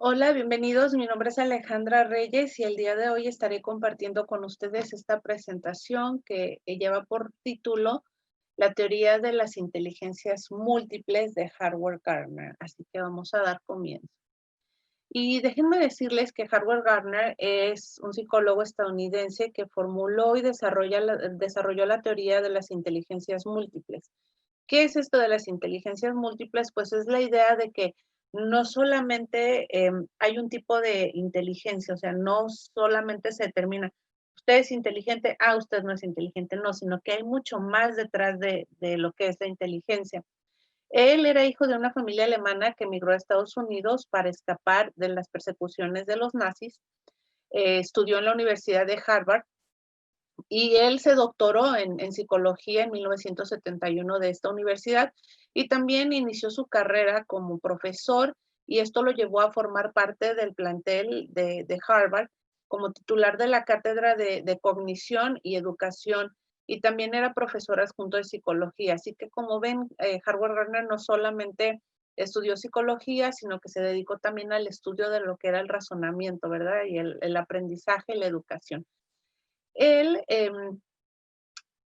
Hola, bienvenidos. Mi nombre es Alejandra Reyes y el día de hoy estaré compartiendo con ustedes esta presentación que lleva por título La teoría de las inteligencias múltiples de Howard Gardner. Así que vamos a dar comienzo. Y déjenme decirles que Howard Gardner es un psicólogo estadounidense que formuló y desarrolló la teoría de las inteligencias múltiples. ¿Qué es esto de las inteligencias múltiples? Pues es la idea de que no solamente hay un tipo de inteligencia, o sea, no solamente se determina, usted es inteligente, usted no es inteligente, no, sino que hay mucho más detrás de lo que es la inteligencia. Él era hijo de una familia alemana que emigró a Estados Unidos para escapar de las persecuciones de los nazis. Estudió en la Universidad de Harvard y él se doctoró en psicología en 1971 de esta universidad y también inició su carrera como profesor y esto lo llevó a formar parte del plantel de Harvard como titular de la cátedra de cognición y educación y también era profesor adjunto de psicología. Así que como ven, Howard Gardner no solamente estudió psicología, sino que se dedicó también al estudio de lo que era el razonamiento, ¿verdad? Y el aprendizaje y la educación. Él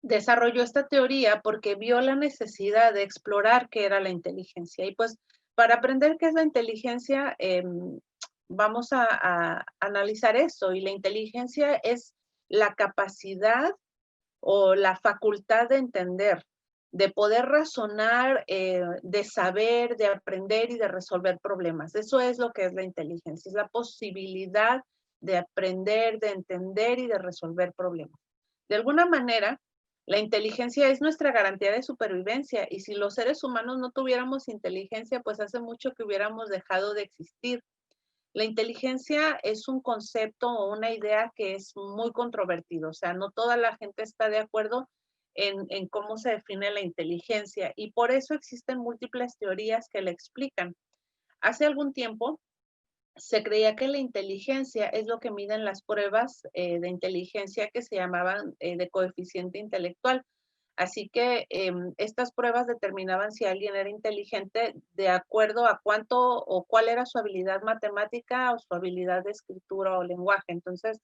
desarrolló esta teoría porque vio la necesidad de explorar qué era la inteligencia. Y pues para aprender qué es la inteligencia, vamos a analizar eso. Y la inteligencia es la capacidad o la facultad de entender, de poder razonar, de saber, de aprender y de resolver problemas. Eso es lo que es la inteligencia, es la posibilidad de aprender, de entender y de resolver problemas. De alguna manera, la inteligencia es nuestra garantía de supervivencia y si los seres humanos no tuviéramos inteligencia, pues hace mucho que hubiéramos dejado de existir. La inteligencia es un concepto o una idea que es muy controvertido, o sea, no toda la gente está de acuerdo en cómo se define la inteligencia y por eso existen múltiples teorías que la explican. Hace algún tiempo se creía que la inteligencia es lo que miden las pruebas de inteligencia que se llamaban de coeficiente intelectual. Así que estas pruebas determinaban si alguien era inteligente de acuerdo a cuánto o cuál era su habilidad matemática o su habilidad de escritura o lenguaje. Entonces,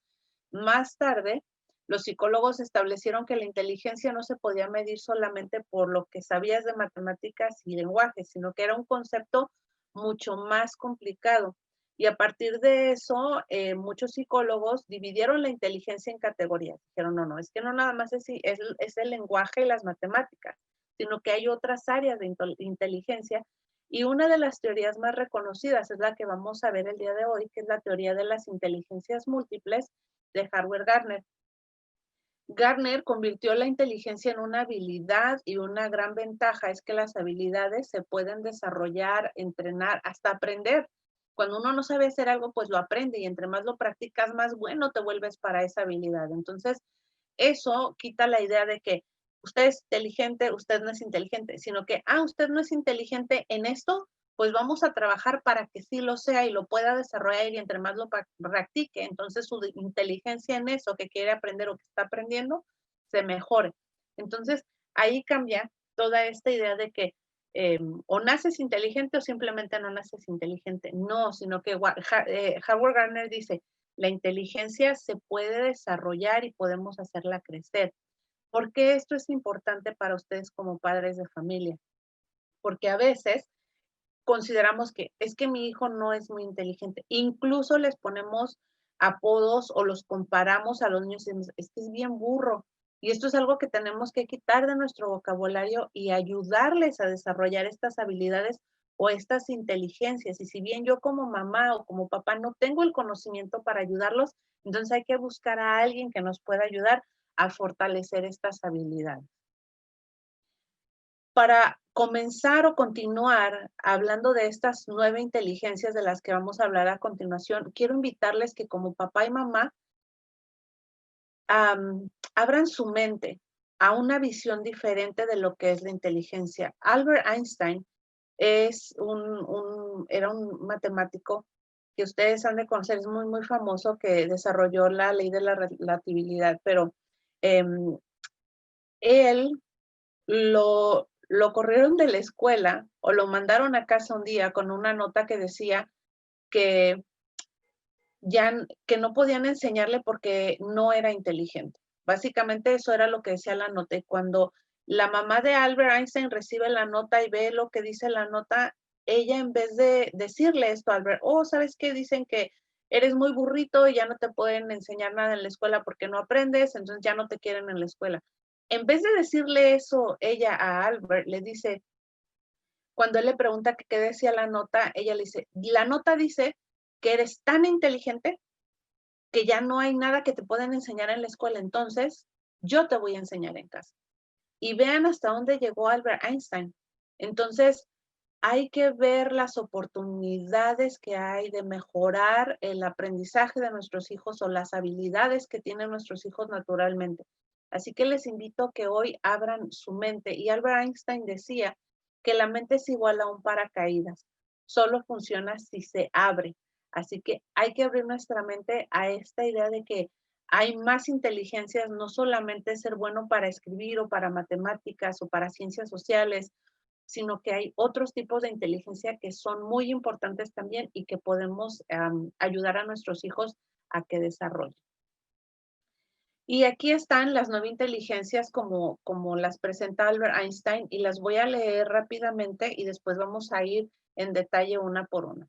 más tarde, los psicólogos establecieron que la inteligencia no se podía medir solamente por lo que sabías de matemáticas y lenguaje, sino que era un concepto mucho más complicado. Y a partir de eso, muchos psicólogos dividieron la inteligencia en categorías. Dijeron, no, no, es que no nada más es el lenguaje y las matemáticas, sino que hay otras áreas de inteligencia. Y una de las teorías más reconocidas es la que vamos a ver el día de hoy, que es la teoría de las inteligencias múltiples de Howard Gardner. Gardner convirtió la inteligencia en una habilidad y una gran ventaja es que las habilidades se pueden desarrollar, entrenar, hasta aprender. Cuando uno no sabe hacer algo, pues lo aprende y entre más lo practicas, más bueno te vuelves para esa habilidad. Entonces, eso quita la idea de que usted es inteligente, usted no es inteligente, sino que, usted no es inteligente en esto, pues vamos a trabajar para que sí lo sea y lo pueda desarrollar y entre más lo practique, entonces su inteligencia en eso que quiere aprender o que está aprendiendo se mejore. Entonces, ahí cambia toda esta idea de que o naces inteligente o simplemente no naces inteligente. No, sino que Howard Gardner dice, la inteligencia se puede desarrollar y podemos hacerla crecer. ¿Por qué esto es importante para ustedes como padres de familia? Porque a veces consideramos que es que mi hijo no es muy inteligente. Incluso les ponemos apodos o los comparamos a los niños y decimos, es que es bien burro. Y esto es algo que tenemos que quitar de nuestro vocabulario y ayudarles a desarrollar estas habilidades o estas inteligencias. Y si bien yo como mamá o como papá no tengo el conocimiento para ayudarlos, entonces hay que buscar a alguien que nos pueda ayudar a fortalecer estas habilidades. Para comenzar o continuar hablando de estas 9 inteligencias de las que vamos a hablar a continuación, quiero invitarles que como papá y mamá, abran su mente a una visión diferente de lo que es la inteligencia. Albert Einstein era un matemático que ustedes han de conocer, es muy, muy famoso, que desarrolló la ley de la relatividad, pero em, él lo corrieron de la escuela o lo mandaron a casa un día con una nota que decía que que no podían enseñarle porque no era inteligente. Básicamente eso era lo que decía la nota. Y cuando la mamá de Albert Einstein recibe la nota y ve lo que dice la nota, ella en vez de decirle esto a Albert, oh, ¿sabes qué? Dicen que eres muy burrito y ya no te pueden enseñar nada en la escuela porque no aprendes, entonces ya no te quieren en la escuela. En vez de decirle eso ella a Albert, le dice, cuando él le pregunta qué decía la nota, ella le dice, la nota dice que eres tan inteligente que ya no hay nada que te puedan enseñar en la escuela, entonces yo te voy a enseñar en casa. Y vean hasta dónde llegó Albert Einstein. Entonces, hay que ver las oportunidades que hay de mejorar el aprendizaje de nuestros hijos o las habilidades que tienen nuestros hijos naturalmente. Así que les invito a que hoy abran su mente. Y Albert Einstein decía que la mente es igual a un paracaídas. Solo funciona si se abre. Así que hay que abrir nuestra mente a esta idea de que hay más inteligencias, no solamente ser bueno para escribir o para matemáticas o para ciencias sociales, sino que hay otros tipos de inteligencia que son muy importantes también y que podemos ayudar a nuestros hijos a que desarrollen. Y aquí están las 9 inteligencias como las presenta Albert Einstein y las voy a leer rápidamente y después vamos a ir en detalle una por una.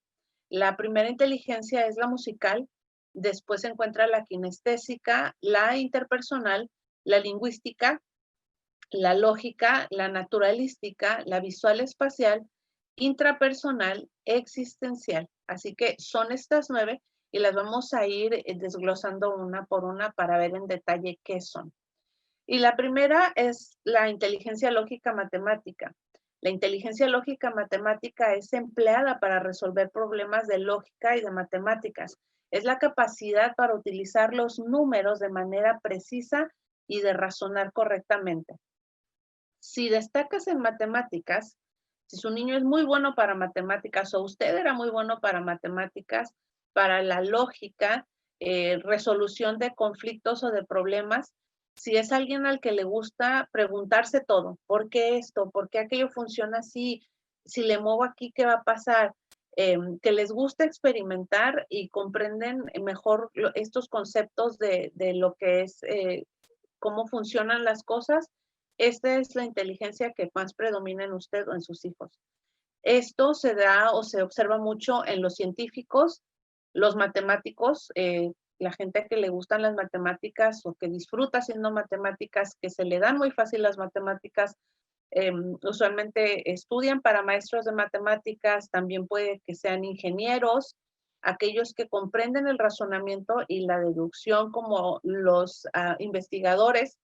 La primera inteligencia es la musical, después se encuentra la kinestésica, la interpersonal, la lingüística, la lógica, la naturalística, la visual espacial, intrapersonal, existencial. Así que son estas 9 y las vamos a ir desglosando una por una para ver en detalle qué son. Y la primera es la inteligencia lógica matemática. La inteligencia lógica matemática es empleada para resolver problemas de lógica y de matemáticas. Es la capacidad para utilizar los números de manera precisa y de razonar correctamente. Si destacas en matemáticas, si su niño es muy bueno para matemáticas o usted era muy bueno para matemáticas, para la lógica, resolución de conflictos o de problemas, si es alguien al que le gusta preguntarse todo, ¿por qué esto? ¿Por qué aquello funciona así? Si le muevo aquí, ¿qué va a pasar? Que les gusta experimentar y comprenden mejor estos conceptos de lo que es cómo funcionan las cosas, esta es la inteligencia que más predomina en usted o en sus hijos. Esto se da o se observa mucho en los científicos, los matemáticos, la gente que le gustan las matemáticas o que disfruta haciendo matemáticas, que se le dan muy fácil las matemáticas, usualmente estudian para maestros de matemáticas, también puede que sean ingenieros, aquellos que comprenden el razonamiento y la deducción como los investigadores.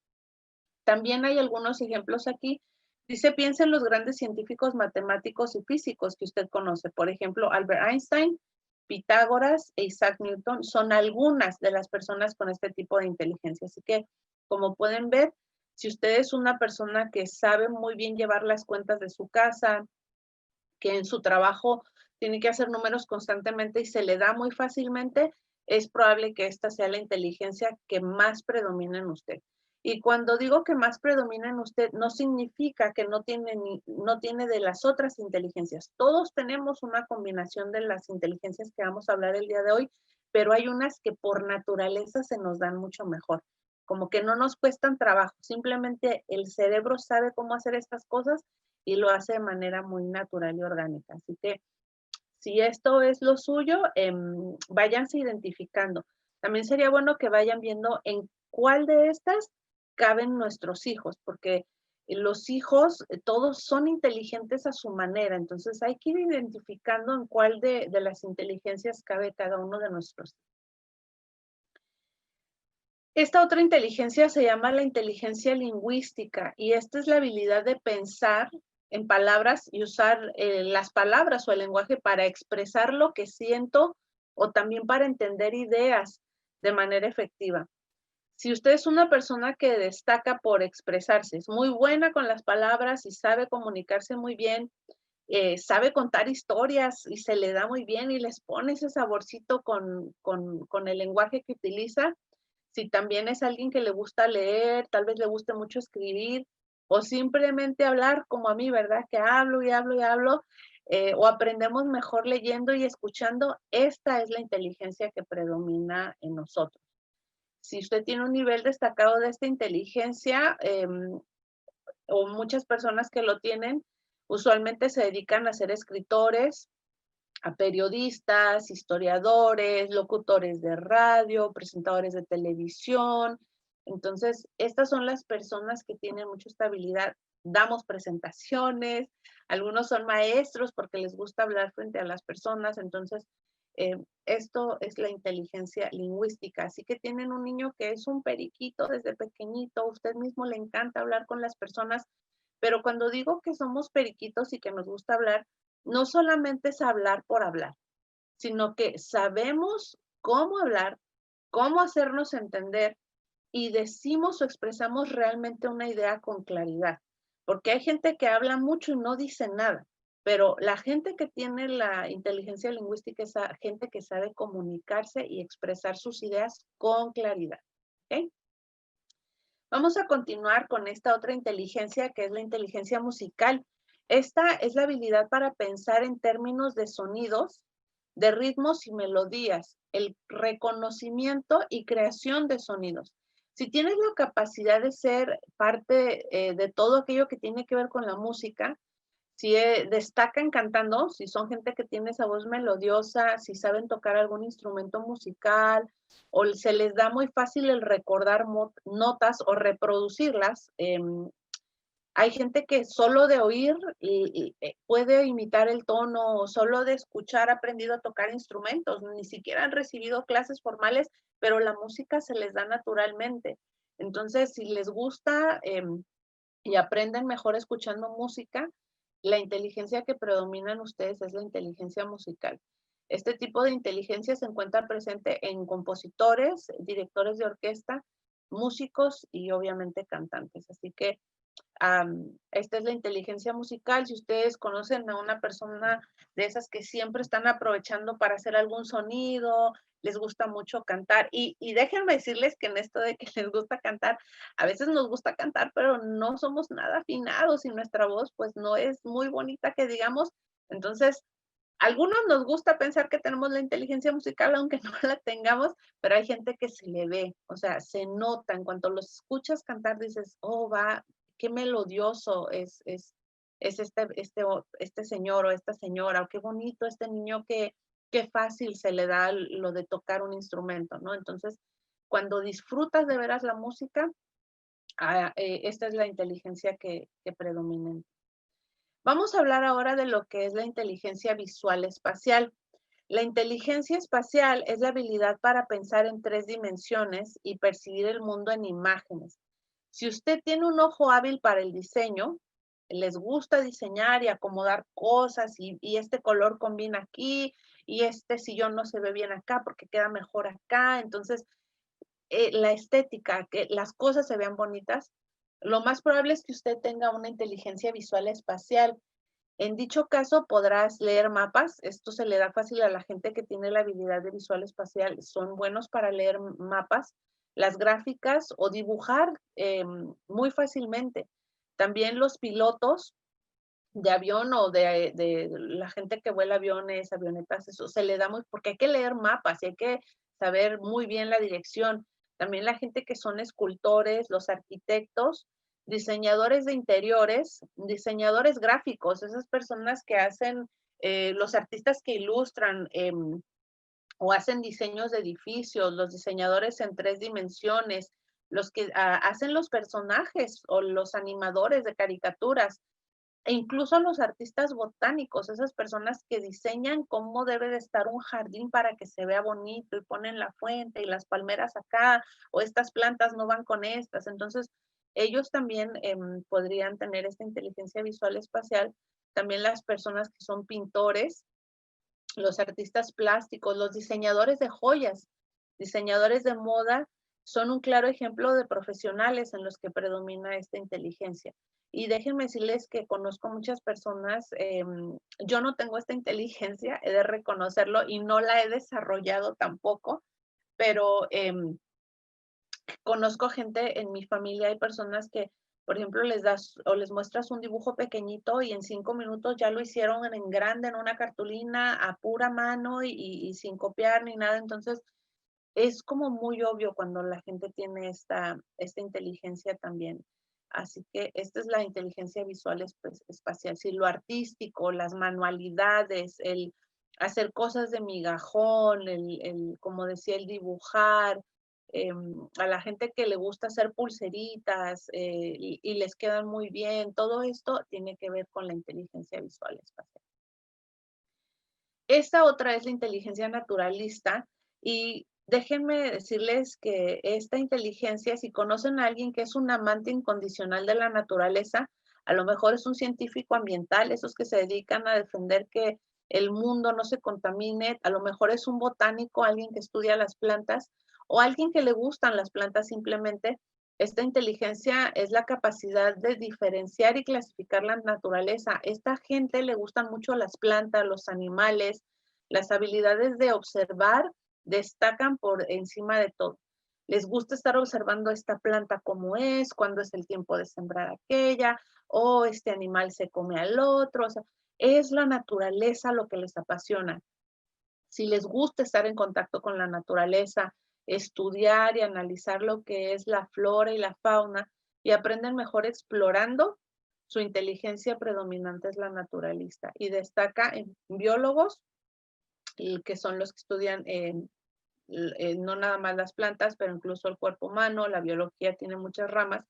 También hay algunos ejemplos aquí. Dice, piensa en los grandes científicos matemáticos y físicos que usted conoce. Por ejemplo, Albert Einstein, Pitágoras e Isaac Newton son algunas de las personas con este tipo de inteligencia. Así que, como pueden ver, si usted es una persona que sabe muy bien llevar las cuentas de su casa, que en su trabajo tiene que hacer números constantemente y se le da muy fácilmente, es probable que esta sea la inteligencia que más predomina en usted. Y cuando digo que más predomina en usted, no significa que no tiene de las otras inteligencias. Todos tenemos una combinación de las inteligencias que vamos a hablar el día de hoy, pero hay unas que por naturaleza se nos dan mucho mejor. Como que no nos cuestan trabajo, simplemente el cerebro sabe cómo hacer estas cosas y lo hace de manera muy natural y orgánica. Así que si esto es lo suyo, váyanse identificando. También sería bueno que vayan viendo en cuál de estas caben nuestros hijos, porque los hijos todos son inteligentes a su manera, entonces hay que ir identificando en cuál de las inteligencias cabe cada uno de nuestros. Esta otra inteligencia se llama la inteligencia lingüística y esta es la habilidad de pensar en palabras y usar las palabras o el lenguaje para expresar lo que siento o también para entender ideas de manera efectiva. Si usted es una persona que destaca por expresarse, es muy buena con las palabras y sabe comunicarse muy bien, sabe contar historias y se le da muy bien y les pone ese saborcito con el lenguaje que utiliza, si también es alguien que le gusta leer, tal vez le guste mucho escribir o simplemente hablar como a mí, ¿verdad? Que hablo y hablo y hablo. o aprendemos mejor leyendo y escuchando, esta es la inteligencia que predomina en nosotros. Si usted tiene un nivel destacado de esta inteligencia, o muchas personas que lo tienen, usualmente se dedican a ser escritores, a periodistas, historiadores, locutores de radio, presentadores de televisión. Entonces, estas son las personas que tienen mucha estabilidad. Damos presentaciones, algunos son maestros porque les gusta hablar frente a las personas. Entonces, esto es la inteligencia lingüística. Así que tienen un niño que es un periquito desde pequeñito, usted mismo le encanta hablar con las personas, pero cuando digo que somos periquitos y que nos gusta hablar, no solamente es hablar por hablar, sino que sabemos cómo hablar, cómo hacernos entender y decimos o expresamos realmente una idea con claridad. Porque hay gente que habla mucho y no dice nada, pero la gente que tiene la inteligencia lingüística es la gente que sabe comunicarse y expresar sus ideas con claridad. ¿Ok? Vamos a continuar con esta otra inteligencia que es la inteligencia musical. Esta es la habilidad para pensar en términos de sonidos, de ritmos y melodías, el reconocimiento y creación de sonidos. Si tienes la capacidad de ser parte de todo aquello que tiene que ver con la música, si destacan cantando, si son gente que tiene esa voz melodiosa, si saben tocar algún instrumento musical, o se les da muy fácil el recordar notas o reproducirlas. Hay gente que solo de oír puede imitar el tono, o solo de escuchar ha aprendido a tocar instrumentos, ni siquiera han recibido clases formales, pero la música se les da naturalmente. Entonces, si les gusta y aprenden mejor escuchando música, la inteligencia que predomina en ustedes es la inteligencia musical. Este tipo de inteligencia se encuentra presente en compositores, directores de orquesta, músicos y obviamente cantantes. Así que esta es la inteligencia musical. Si ustedes conocen a una persona de esas que siempre están aprovechando para hacer algún sonido, les gusta mucho cantar. Y déjenme decirles que en esto de que les gusta cantar, a veces nos gusta cantar, pero no somos nada afinados y nuestra voz pues no es muy bonita que digamos. Entonces, algunos nos gusta pensar que tenemos la inteligencia musical, aunque no la tengamos, pero hay gente que se le ve, o sea, se nota, en cuanto los escuchas cantar, dices, oh, va, qué melodioso es este señor o esta señora, o qué bonito este niño, qué fácil se le da lo de tocar un instrumento, ¿no? Entonces, cuando disfrutas de veras la música, esta es la inteligencia que predomina. Vamos a hablar ahora de lo que es la inteligencia visual espacial. La inteligencia espacial es la habilidad para pensar en 3 dimensiones y percibir el mundo en imágenes. Si usted tiene un ojo hábil para el diseño, les gusta diseñar y acomodar cosas y este color combina aquí y este sillón no se ve bien acá porque queda mejor acá. Entonces, la estética, que las cosas se vean bonitas, lo más probable es que usted tenga una inteligencia visual espacial. En dicho caso, podrás leer mapas. Esto se le da fácil a la gente que tiene la habilidad de visual espacial. Son buenos para leer mapas, las gráficas o dibujar muy fácilmente. También los pilotos de avión o de la gente que vuela aviones, avionetas, eso se le da muy, porque hay que leer mapas y hay que saber muy bien la dirección. También la gente que son escultores, los arquitectos, diseñadores de interiores, diseñadores gráficos, esas personas que hacen, los artistas que ilustran o hacen diseños de edificios, los diseñadores en 3 dimensiones, los que hacen los personajes o los animadores de caricaturas e incluso los artistas botánicos, esas personas que diseñan cómo debe de estar un jardín para que se vea bonito y ponen la fuente y las palmeras acá, o estas plantas no van con estas. Entonces, ellos también podrían tener esta inteligencia visual espacial. También las personas que son pintores, los artistas plásticos, los diseñadores de joyas, diseñadores de moda, son un claro ejemplo de profesionales en los que predomina esta inteligencia. Y déjenme decirles que conozco muchas personas, yo no tengo esta inteligencia, he de reconocerlo y no la he desarrollado tampoco, pero conozco gente en mi familia, hay personas que Por ejemplo, les das o les muestras un dibujo pequeñito y en 5 minutos ya lo hicieron en grande, en una cartulina, a pura mano y sin copiar ni nada. Entonces, es como muy obvio cuando la gente tiene esta inteligencia también. Así que esta es la inteligencia visual espacial. Si lo artístico, las manualidades, el hacer cosas de migajón, como decía, el dibujar, a la gente que le gusta hacer pulseritas y les quedan muy bien, todo esto tiene que ver con la inteligencia visual espacial. Esta otra es la inteligencia naturalista y déjenme decirles que esta inteligencia, si conocen a alguien que es un amante incondicional de la naturaleza, a lo mejor es un científico ambiental, esos que se dedican a defender que el mundo no se contamine, a lo mejor es un botánico, alguien que estudia las plantas o alguien que le gustan las plantas simplemente. Esta inteligencia es la capacidad de diferenciar y clasificar la naturaleza. Esta gente le gustan mucho las plantas, los animales, las habilidades de observar destacan por encima de todo. Les gusta estar observando esta planta como es, cuándo es el tiempo de sembrar aquella, o este animal se come al otro. O sea, es la naturaleza lo que les apasiona. Si les gusta estar en contacto con la naturaleza, estudiar y analizar lo que es la flora y la fauna y aprenden mejor explorando, su inteligencia predominante es la naturalista y destaca en biólogos, que son los que estudian no nada más las plantas, pero incluso el cuerpo humano, la biología tiene muchas ramas,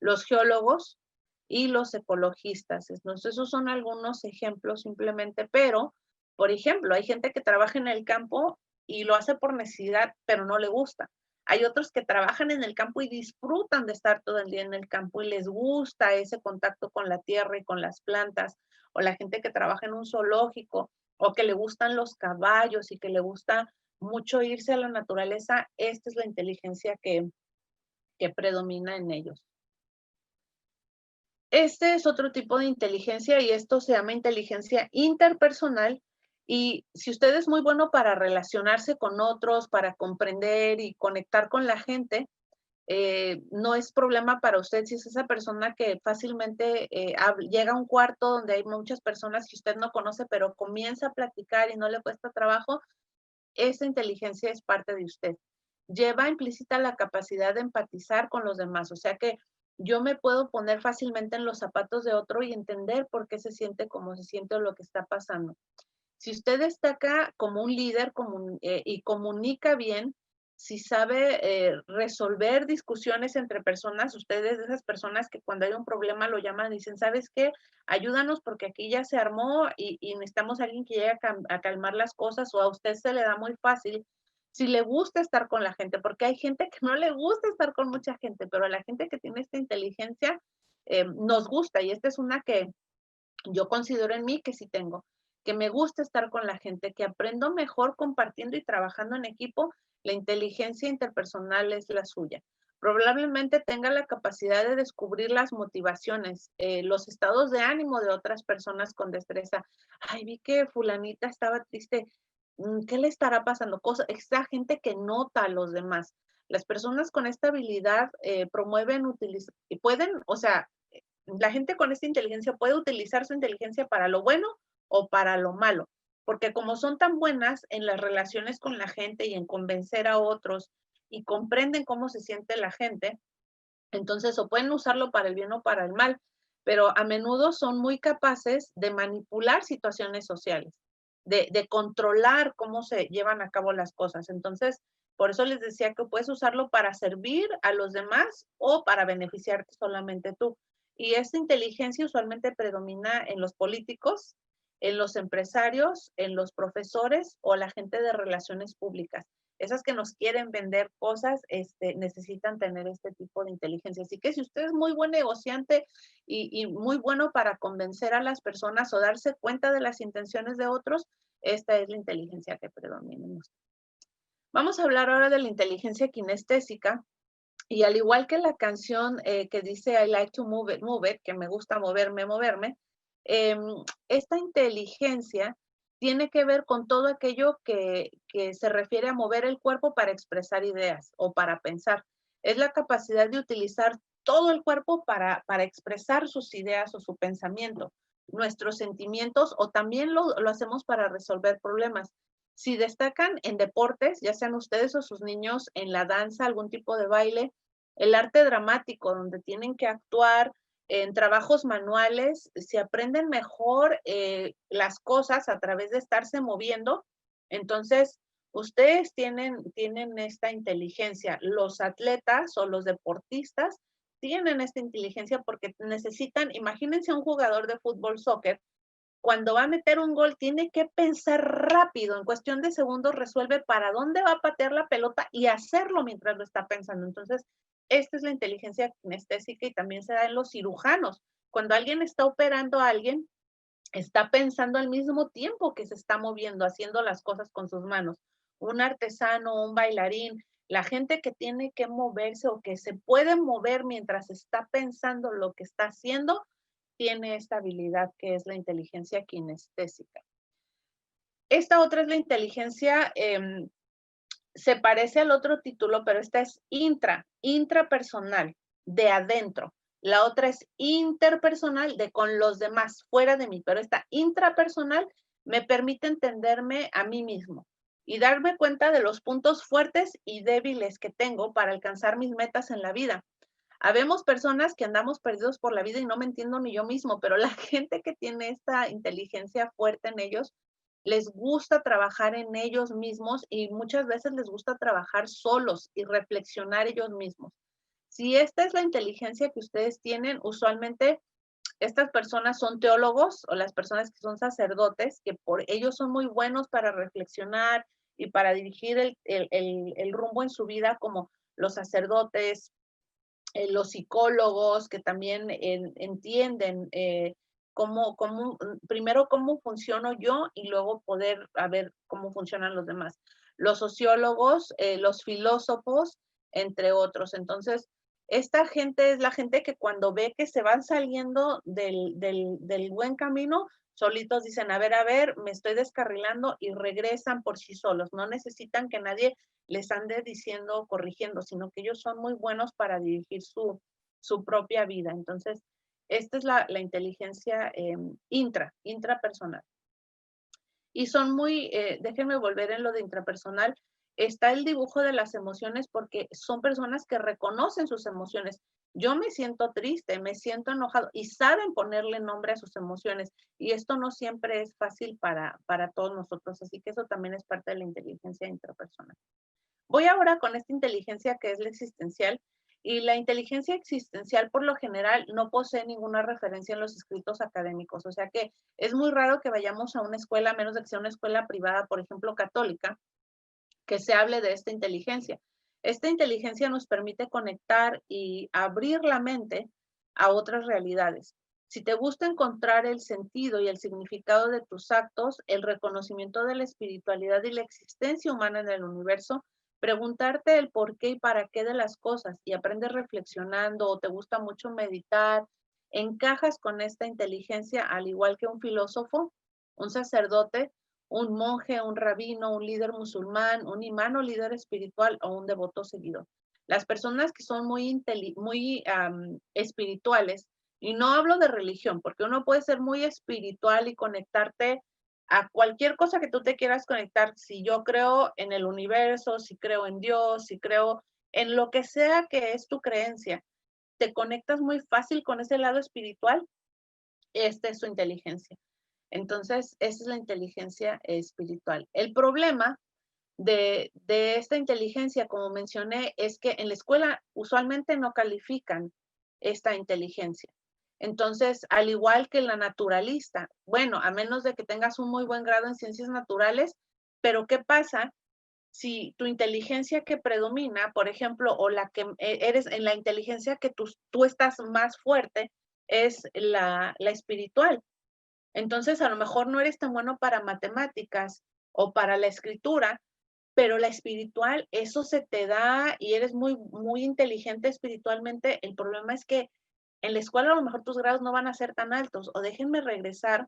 los geólogos y los ecologistas. Entonces, esos son algunos ejemplos simplemente, pero, por ejemplo, hay gente que trabaja en el campo y lo hace por necesidad, pero no le gusta. Hay otros que trabajan en el campo y disfrutan de estar todo el día en el campo y les gusta ese contacto con la tierra y con las plantas, o la gente que trabaja en un zoológico, o que le gustan los caballos y que le gusta mucho irse a la naturaleza. Esta es la inteligencia que predomina en ellos. Este es otro tipo de inteligencia y esto se llama inteligencia interpersonal. Y si usted es muy bueno para relacionarse con otros, para comprender y conectar con la gente, no es problema para usted si es esa persona que fácilmente llega a un cuarto donde hay muchas personas que usted no conoce, pero comienza a platicar y no le cuesta trabajo. Esa inteligencia es parte de usted. Lleva implícita la capacidad de empatizar con los demás, o sea que yo me puedo poner fácilmente en los zapatos de otro y entender por qué se siente como se siente o lo que está pasando. Si usted destaca como un líder y comunica bien, si sabe resolver discusiones entre personas, usted es de esas personas que cuando hay un problema lo llaman y dicen, ¿sabes qué? Ayúdanos porque aquí ya se armó y necesitamos a alguien que llegue a calmar las cosas, o a usted se le da muy fácil. Si le gusta estar con la gente, porque hay gente que no le gusta estar con mucha gente, pero a la gente que tiene esta inteligencia nos gusta, y esta es una que yo considero en mí que sí tengo, que me gusta estar con la gente, que aprendo mejor compartiendo y trabajando en equipo. La inteligencia interpersonal es la suya. Probablemente tenga la capacidad de descubrir las motivaciones, los estados de ánimo de otras personas con destreza. Ay, vi que fulanita estaba triste. ¿Qué le estará pasando? Esta gente que nota a los demás. Las personas con esta habilidad promueven, y pueden, o sea, la gente con esta inteligencia puede utilizar su inteligencia para lo bueno o para lo malo, porque como son tan buenas en las relaciones con la gente y en convencer a otros y comprenden cómo se siente la gente, entonces o pueden usarlo para el bien o para el mal, pero a menudo son muy capaces de manipular situaciones sociales, de controlar cómo se llevan a cabo las cosas. Entonces, por eso les decía que puedes usarlo para servir a los demás o para beneficiarte solamente tú. Y esta inteligencia usualmente predomina en los políticos, en los empresarios, en los profesores o la gente de relaciones públicas. Esas que nos quieren vender cosas, necesitan tener este tipo de inteligencia. Así que si usted es muy buen negociante y muy bueno para convencer a las personas o darse cuenta de las intenciones de otros, esta es la inteligencia que predomina en usted. Vamos a hablar ahora de la inteligencia kinestésica. Y al igual que la canción que dice I like to move it, que me gusta moverme, moverme, em, esta inteligencia tiene que ver con todo aquello que se refiere a mover el cuerpo para expresar ideas o para pensar. Es la capacidad de utilizar todo el cuerpo para expresar sus ideas o su pensamiento, nuestros sentimientos, o también lo hacemos para resolver problemas. Si destacan en deportes, ya sean ustedes o sus niños, en la danza, algún tipo de baile, el arte dramático, donde tienen que actuar, en trabajos manuales, se aprenden mejor las cosas a través de estarse moviendo. Entonces, ustedes tienen esta inteligencia. Los atletas o los deportistas tienen esta inteligencia porque necesitan, imagínense un jugador de fútbol, soccer, cuando va a meter un gol tiene que pensar rápido, en cuestión de segundos resuelve para dónde va a patear la pelota y hacerlo mientras lo está pensando. Entonces, esta es la inteligencia kinestésica y también se da en los cirujanos. Cuando alguien está operando a alguien, está pensando al mismo tiempo que se está moviendo, haciendo las cosas con sus manos. Un artesano, un bailarín, la gente que tiene que moverse o que se puede mover mientras está pensando lo que está haciendo, tiene esta habilidad que es la inteligencia kinestésica. Esta otra es la inteligencia, se parece al otro título, pero esta es intrapersonal, de adentro. La otra es interpersonal, de con los demás, fuera de mí, pero esta intrapersonal me permite entenderme a mí mismo y darme cuenta de los puntos fuertes y débiles que tengo para alcanzar mis metas en la vida. Habemos personas que andamos perdidos por la vida y no me entiendo ni yo mismo, pero la gente que tiene esta inteligencia fuerte en ellos, les gusta trabajar en ellos mismos y muchas veces les gusta trabajar solos y reflexionar ellos mismos. Si esta es la inteligencia que ustedes tienen, usualmente estas personas son teólogos o las personas que son sacerdotes, que por ellos son muy buenos para reflexionar y para dirigir el rumbo en su vida, como los sacerdotes, los psicólogos que también entienden primero cómo funciono yo y luego poder a ver cómo funcionan los demás. Los sociólogos, los filósofos, entre otros. Entonces, esta gente es la gente que cuando ve que se van saliendo del buen camino, solitos dicen, a ver, me estoy descarrilando y regresan por sí solos. No necesitan que nadie les ande diciendo o corrigiendo, sino que ellos son muy buenos para dirigir su propia vida. Entonces, esta es la inteligencia intrapersonal. Y son muy, déjenme volver en lo de intrapersonal, está el dibujo de las emociones porque son personas que reconocen sus emociones. Yo me siento triste, me siento enojado y saben ponerle nombre a sus emociones. Y esto no siempre es fácil para todos nosotros, así que eso también es parte de la inteligencia intrapersonal. Voy ahora con esta inteligencia que es la existencial. Y la inteligencia existencial, por lo general, no posee ninguna referencia en los escritos académicos. O sea que es muy raro que vayamos a una escuela, a menos de que sea una escuela privada, por ejemplo, católica, que se hable de esta inteligencia. Esta inteligencia nos permite conectar y abrir la mente a otras realidades. Si te gusta encontrar el sentido y el significado de tus actos, el reconocimiento de la espiritualidad y la existencia humana en el universo, preguntarte el por qué y para qué de las cosas y aprendes reflexionando o te gusta mucho meditar, encajas con esta inteligencia al igual que un filósofo, un sacerdote, un monje, un rabino, un líder musulmán, un imán o líder espiritual o un devoto seguidor. Las personas que son muy espirituales, y no hablo de religión, porque uno puede ser muy espiritual y conectarte a cualquier cosa que tú te quieras conectar. Si yo creo en el universo, si creo en Dios, si creo en lo que sea que es tu creencia, te conectas muy fácil con ese lado espiritual, esta es su inteligencia. Entonces, esa es la inteligencia espiritual. El problema de esta inteligencia, como mencioné, es que en la escuela usualmente no califican esta inteligencia. Entonces, al igual que la naturalista, bueno, a menos de que tengas un muy buen grado en ciencias naturales, pero ¿qué pasa si tu inteligencia que predomina, por ejemplo, o la que eres en la inteligencia que tú estás más fuerte, es la espiritual? Entonces, a lo mejor no eres tan bueno para matemáticas o para la escritura, pero la espiritual, eso se te da y eres muy, muy inteligente espiritualmente. El problema es que en la escuela a lo mejor tus grados no van a ser tan altos. O déjenme regresar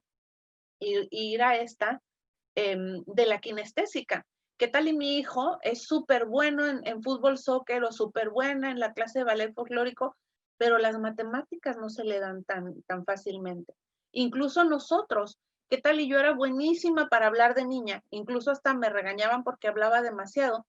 y ir a esta de la kinestésica. ¿Qué tal y mi hijo es súper bueno en fútbol, soccer o súper buena en la clase de ballet folclórico, pero las matemáticas no se le dan tan fácilmente. Incluso nosotros, ¿qué tal? Y yo era buenísima para hablar de niña, incluso hasta me regañaban porque hablaba demasiado,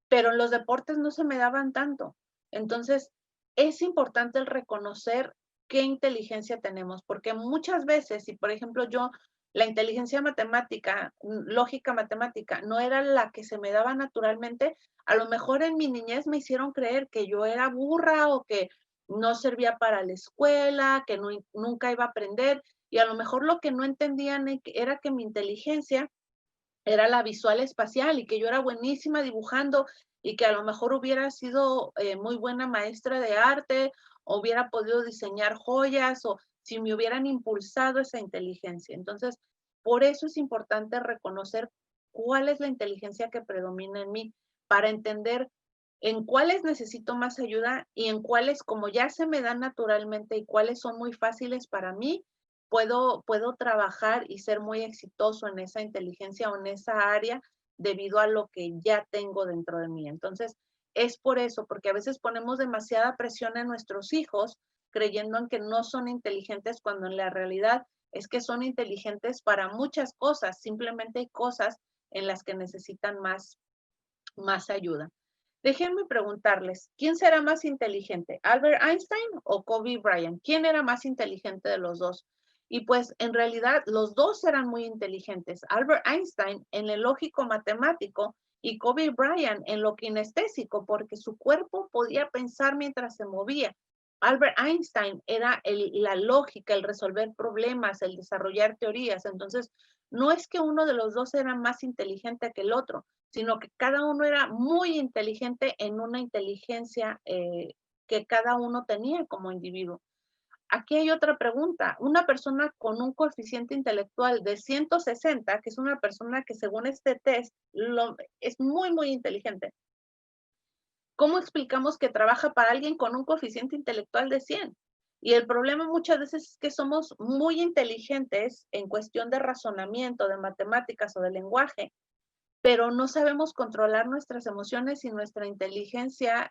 pero en los deportes no se me daban tanto. Entonces, es importante el reconocer qué inteligencia tenemos, porque muchas veces, si por ejemplo yo, la inteligencia matemática, lógica matemática, no era la que se me daba naturalmente, a lo mejor en mi niñez me hicieron creer que yo era burra o que no servía para la escuela, que nunca iba a aprender, y a lo mejor lo que no entendían era que mi inteligencia era la visual espacial y que yo era buenísima dibujando y que a lo mejor hubiera sido muy buena maestra de arte o hubiera podido diseñar joyas o si me hubieran impulsado esa inteligencia. Entonces, por eso es importante reconocer cuál es la inteligencia que predomina en mí para entender en cuáles necesito más ayuda y en cuáles, como ya se me dan naturalmente y cuáles son muy fáciles para mí, puedo trabajar y ser muy exitoso en esa inteligencia o en esa área debido a lo que ya tengo dentro de mí. Entonces, es por eso, porque a veces ponemos demasiada presión en nuestros hijos creyendo en que no son inteligentes cuando en la realidad es que son inteligentes para muchas cosas, simplemente hay cosas en las que necesitan más ayuda. Déjenme preguntarles, ¿quién será más inteligente, Albert Einstein o Kobe Bryant? ¿Quién era más inteligente de los dos? Y pues en realidad los dos eran muy inteligentes. Albert Einstein en el lógico matemático y Kobe Bryant en lo kinestésico, porque su cuerpo podía pensar mientras se movía. Albert Einstein era la lógica, el resolver problemas, el desarrollar teorías. Entonces, no es que uno de los dos era más inteligente que el otro, sino que cada uno era muy inteligente en una inteligencia que cada uno tenía como individuo. Aquí hay otra pregunta. Una persona con un coeficiente intelectual de 160, que es una persona que según este test es muy inteligente, ¿cómo explicamos que trabaja para alguien con un coeficiente intelectual de 100? Y el problema muchas veces es que somos muy inteligentes en cuestión de razonamiento, de matemáticas o de lenguaje, pero no sabemos controlar nuestras emociones y nuestra inteligencia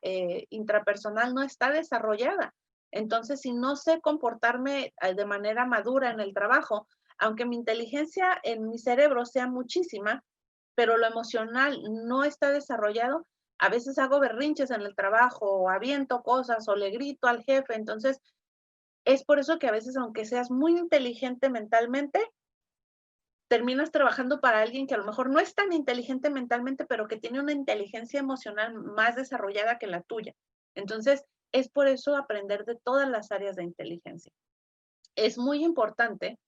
intrapersonal no está desarrollada. Entonces, si no sé comportarme de manera madura en el trabajo, aunque mi inteligencia en mi cerebro sea muchísima, pero lo emocional no está desarrollado, a veces hago berrinches en el trabajo, o aviento cosas, o le grito al jefe. Entonces, es por eso que a veces, aunque seas muy inteligente mentalmente, terminas trabajando para alguien que a lo mejor no es tan inteligente mentalmente, pero que tiene una inteligencia emocional más desarrollada que la tuya. Entonces, es por eso aprender de todas las áreas de inteligencia. Es muy importante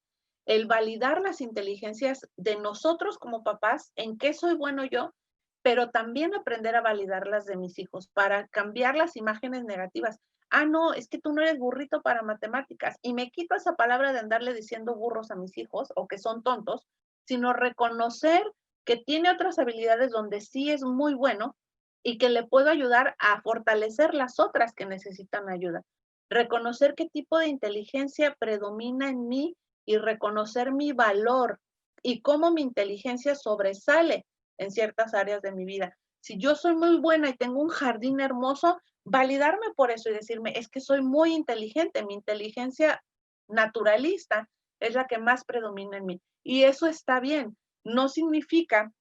el validar las inteligencias de nosotros como papás, en qué soy bueno yo, pero también aprender a validar las de mis hijos para cambiar las imágenes negativas. Ah, no, es que tú no eres burrito para matemáticas. Y me quito esa palabra de andarle diciendo burros a mis hijos o que son tontos, sino reconocer que tiene otras habilidades donde sí es muy bueno y que le puedo ayudar a fortalecer las otras que necesitan ayuda. Reconocer qué tipo de inteligencia predomina en mí y reconocer mi valor y cómo mi inteligencia sobresale en ciertas áreas de mi vida. Si yo soy muy buena y tengo un jardín hermoso, validarme por eso y decirme, es que soy muy inteligente, mi inteligencia naturalista es la que más predomina en mí. Y eso está bien. No significa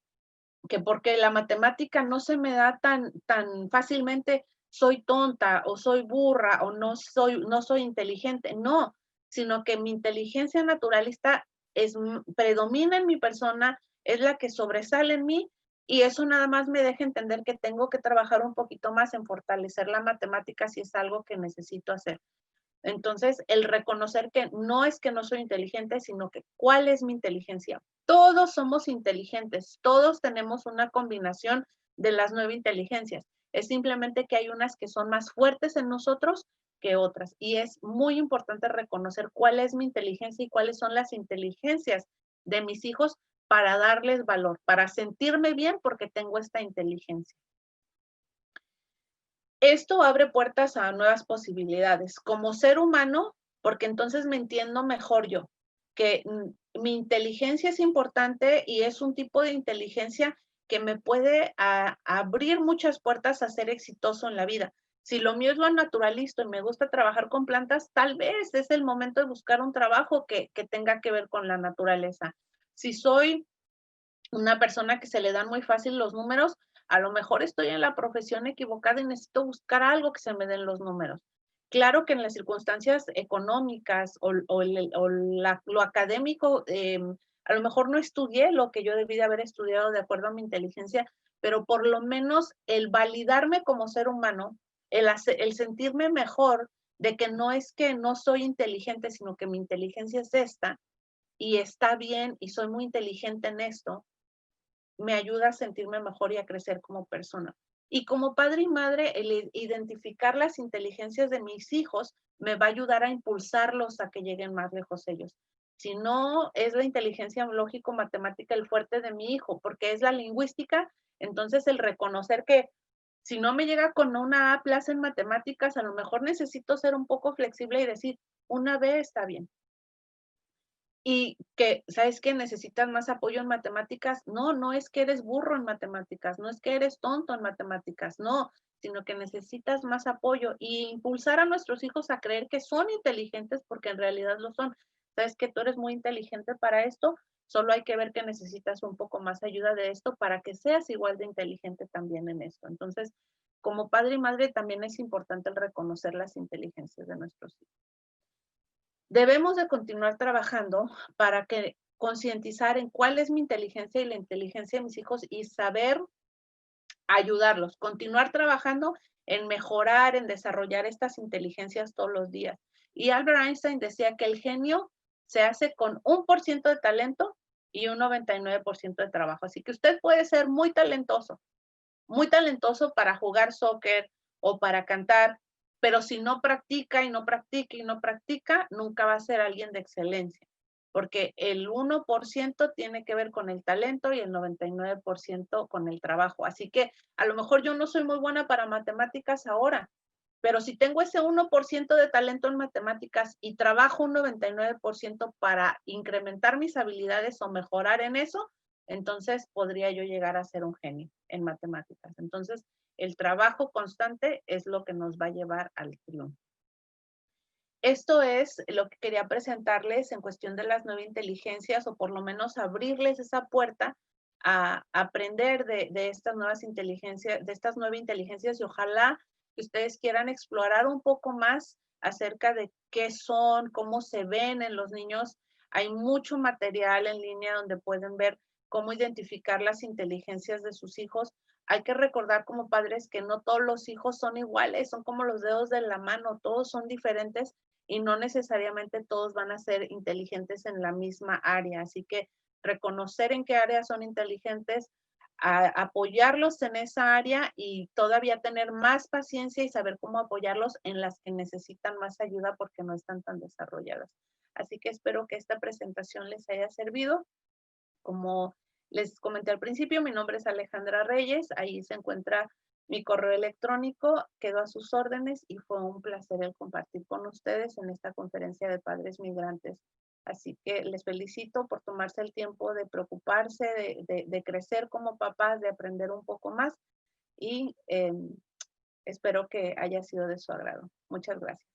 que porque la matemática no se me da tan fácilmente, soy tonta o soy burra o no soy inteligente. No, sino que mi inteligencia naturalista predomina en mi persona, es la que sobresale en mí y eso nada más me deja entender que tengo que trabajar un poquito más en fortalecer la matemática si es algo que necesito hacer. Entonces, el reconocer que no soy inteligente, sino que cuál es mi inteligencia. Todos somos inteligentes, todos tenemos una combinación de las 9 inteligencias. Es simplemente que hay unas que son más fuertes en nosotros que otras. Y es muy importante reconocer cuál es mi inteligencia y cuáles son las inteligencias de mis hijos para darles valor, para sentirme bien porque tengo esta inteligencia. Esto abre puertas a nuevas posibilidades. Como ser humano, porque entonces me entiendo mejor yo, que mi inteligencia es importante y es un tipo de inteligencia que me puede abrir muchas puertas a ser exitoso en la vida. Si lo mío es lo naturalista y me gusta trabajar con plantas, tal vez es el momento de buscar un trabajo que tenga que ver con la naturaleza. Si soy una persona que se le dan muy fácil los números, a lo mejor estoy en la profesión equivocada y necesito buscar algo que se me den los números. Claro que en las circunstancias económicas lo académico, a lo mejor no estudié lo que yo debí de haber estudiado de acuerdo a mi inteligencia, pero por lo menos el validarme como ser humano, el sentirme mejor de que no soy inteligente, sino que mi inteligencia es esta y está bien y soy muy inteligente en esto, me ayuda a sentirme mejor y a crecer como persona. Y como padre y madre, el identificar las inteligencias de mis hijos me va a ayudar a impulsarlos a que lleguen más lejos ellos. Si no es la inteligencia lógico-matemática el fuerte de mi hijo, porque es la lingüística, entonces el reconocer que si no me llega con una A plus en matemáticas, a lo mejor necesito ser un poco flexible y decir, una B está bien, y que, ¿sabes qué? Necesitas más apoyo en matemáticas. No, no es que eres burro en matemáticas, no es que eres tonto en matemáticas, no, sino que necesitas más apoyo y impulsar a nuestros hijos a creer que son inteligentes porque en realidad lo son. ¿Sabes que tú eres muy inteligente para esto? Solo hay que ver que necesitas un poco más ayuda de esto para que seas igual de inteligente también en esto. Entonces, como padre y madre también es importante el reconocer las inteligencias de nuestros hijos. Debemos de continuar trabajando para que concientizar en cuál es mi inteligencia y la inteligencia de mis hijos y saber ayudarlos, continuar trabajando en mejorar, en desarrollar estas inteligencias todos los días. Y Albert Einstein decía que el genio se hace con 1% de talento y un 99% de trabajo. Así que usted puede ser muy talentoso para jugar soccer o para cantar, pero si no practica y no practica y no practica, nunca va a ser alguien de excelencia, porque el 1% tiene que ver con el talento y el 99% con el trabajo. Así que a lo mejor yo no soy muy buena para matemáticas ahora, pero si tengo ese 1% de talento en matemáticas y trabajo un 99% para incrementar mis habilidades o mejorar en eso, entonces podría yo llegar a ser un genio en matemáticas. Entonces, el trabajo constante es lo que nos va a llevar al triunfo. Esto es lo que quería presentarles en cuestión de las 9 inteligencias, o por lo menos abrirles esa puerta a aprender de estas nuevas inteligencias, de estas 9 inteligencias, y ojalá que ustedes quieran explorar un poco más acerca de qué son, cómo se ven en los niños. Hay mucho material en línea donde pueden ver cómo identificar las inteligencias de sus hijos. Hay que recordar como padres que no todos los hijos son iguales, son como los dedos de la mano, todos son diferentes y no necesariamente todos van a ser inteligentes en la misma área. Así que reconocer en qué áreas son inteligentes, apoyarlos en esa área y todavía tener más paciencia y saber cómo apoyarlos en las que necesitan más ayuda porque no están tan desarrolladas. Así que espero que esta presentación les haya servido. Como les comenté al principio, mi nombre es Alejandra Reyes, ahí se encuentra mi correo electrónico, quedo a sus órdenes y fue un placer el compartir con ustedes en esta conferencia de padres migrantes. Así que les felicito por tomarse el tiempo de preocuparse, de crecer como papás, de aprender un poco más y espero que haya sido de su agrado. Muchas gracias.